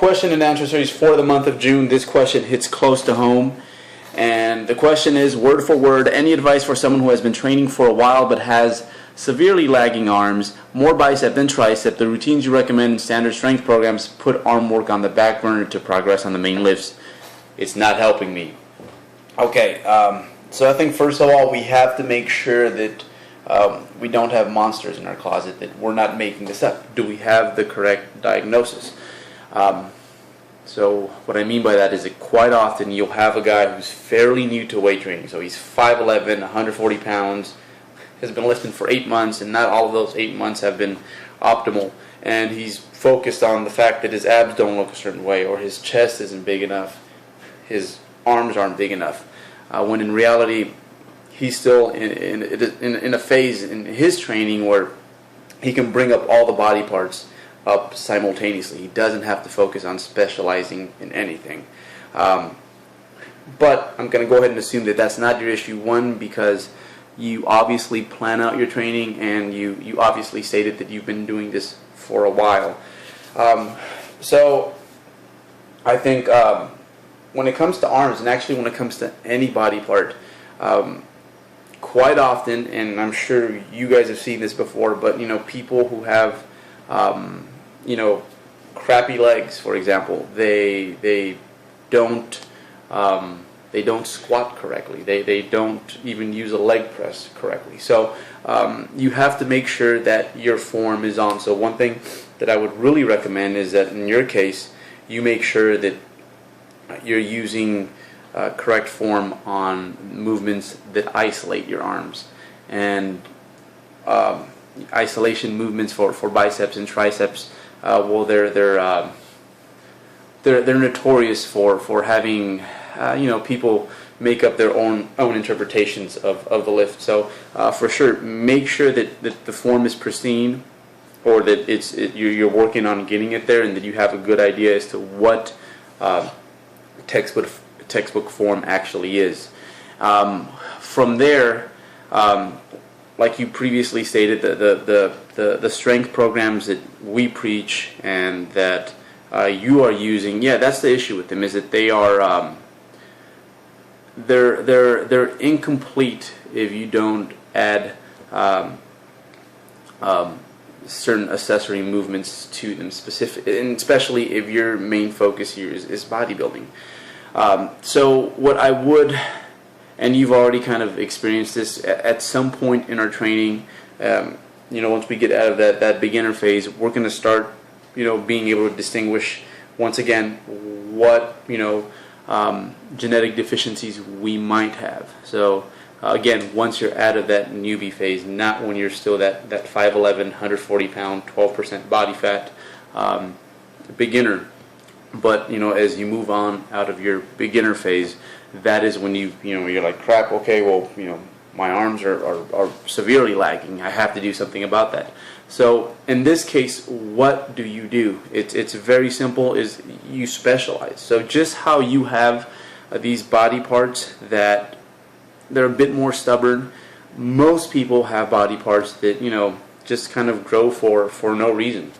question and answer series for the month of June. This question hits close to home. And the question is, word for word, any advice for someone who has been training for a while but has severely lagging arms, more bicep than tricep? The routines you recommend in standard strength programs put arm work on the back burner to progress on the main lifts. It's not helping me. Okay, so I think first of all we have to make sure that we don't have monsters in our closet, that we're not making this up. Do we have the correct diagnosis? So what I mean by that is that quite often you'll have a guy who's fairly new to weight training. So he's 5'11", 140 pounds, has been lifting for 8 months, and not all of those 8 months have been optimal. And he's focused on the fact that his abs don't look a certain way, or his chest isn't big enough, his arms aren't big enough. When in reality, he's still in a phase in his training where he can bring up all the body parts up simultaneously. He doesn't have to focus on specializing in anything. But I'm going to go ahead and assume that that's not your issue. One, because you obviously plan out your training, and you obviously stated that you've been doing this for a while. So I think when it comes to arms, and actually when it comes to any body part, quite often, and I'm sure you guys have seen this before, but people who have crappy legs, for example, they don't squat correctly. They don't even use a leg press correctly. So you have to make sure that your form is on. So one thing that I would really recommend is that in your case, you make sure that you're using correct form on movements that isolate your arms. And isolation movements for biceps and triceps, well, they're notorious for having people make up their own interpretations of the lift. So for sure, make sure that the form is pristine, or that you're working on getting it there, and that you have a good idea as to what textbook form actually is. From there, like you previously stated, the strength programs that we preach and that you are using, yeah, that's the issue with them, is that they are they're incomplete if you don't add certain accessory movements to them, specific, and especially if your main focus here is bodybuilding. So what I would, and you've already kind of experienced this at some point in our training, once we get out of that beginner phase, we're going to start, being able to distinguish once again what, genetic deficiencies we might have. So again, once you're out of that newbie phase, not when you're still that 5'11", 140 pound, 12% body fat beginner. But as you move on out of your beginner phase, that is when you're like, crap, okay, well, my arms are severely lagging. I have to do something about that. So in this case, what do? It's very simple, is you specialize. So just how you have these body parts that they're a bit more stubborn, most people have body parts that just kind of grow for no reason.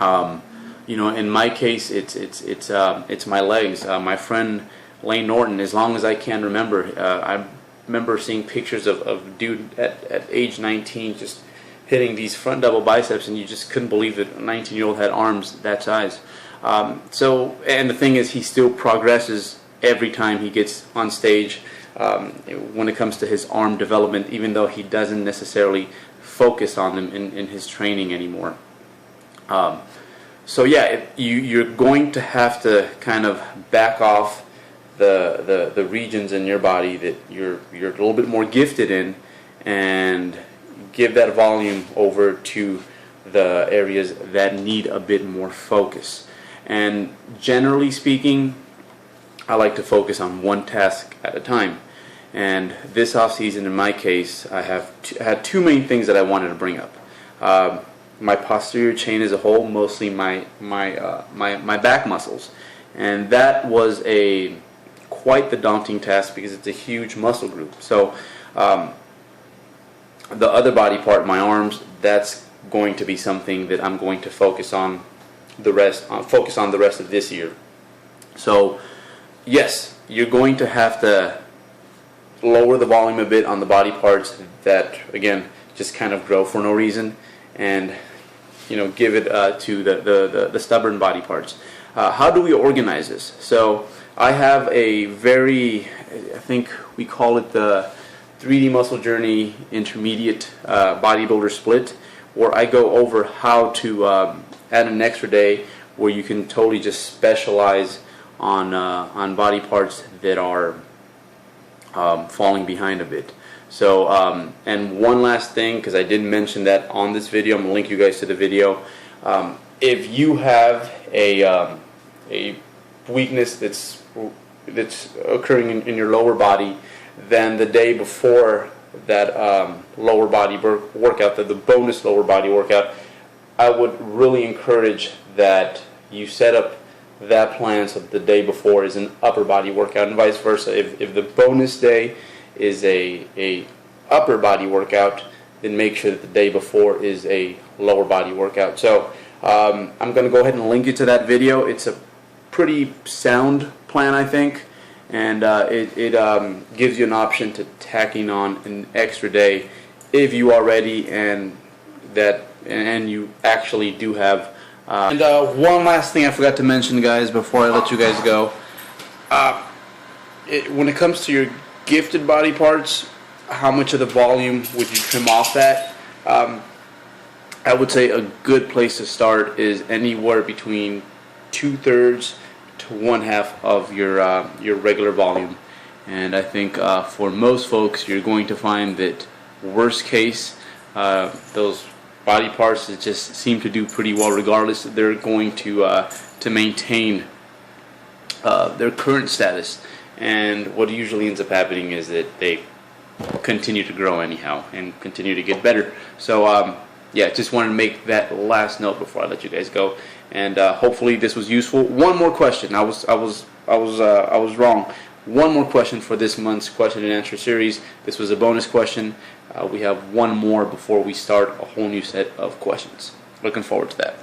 In my case, it's my legs. My friend Lane Norton, as long as I can remember, I remember seeing pictures of dude at age 19 just hitting these front double biceps, and you just couldn't believe that a 19-year-old had arms that size. And the thing is, he still progresses every time he gets on stage when it comes to his arm development, even though he doesn't necessarily focus on them in his training anymore. So yeah, you're going to have to kind of back off the regions in your body that you're a little bit more gifted in, and give that volume over to the areas that need a bit more focus. And generally speaking, I like to focus on one task at a time. And this off season, in my case, I had two main things that I wanted to bring up. My posterior chain as a whole, mostly my back muscles, and that was quite the daunting task because it's a huge muscle group. So the other body part, my arms, that's going to be something that I'm going to focus on focus on the rest of this year. So yes, you're going to have to lower the volume a bit on the body parts that, again, just kind of grow for no reason, and give it to the stubborn body parts. How do we organize this? So I have a I think we call it the 3D Muscle Journey Intermediate Bodybuilder Split, where I go over how to add an extra day where you can totally just specialize on body parts that are falling behind a bit. So and one last thing, because I didn't mention that on this video, I'm gonna link you guys to the video. If you have a weakness that's occurring in your lower body, then the day before that lower body workout, the bonus lower body workout, I would really encourage that you set up that plan so that the day before is an upper body workout, and vice versa. If the bonus day is a upper body workout, then make sure that the day before is a lower body workout. So I'm going to go ahead and link you to that video. It's a pretty sound plan, I think, and it gives you an option to tacking on an extra day if you are ready and you actually do have. And one last thing I forgot to mention, guys, before I let you guys go. When it comes to your gifted body parts, how much of the volume would you trim off that? I would say a good place to start is anywhere between 2/3 to 1/2 of your regular volume. And I think for most folks, you're going to find that worst case, those body parts that just seem to do pretty well regardless, they're going to maintain their current status. And what usually ends up happening is that they continue to grow anyhow and continue to get better. So yeah, just wanted to make that last note before I let you guys go. And hopefully this was useful. One more question. I was wrong. One more question for this month's question and answer series. This was a bonus question. We have one more before we start a whole new set of questions. Looking forward to that.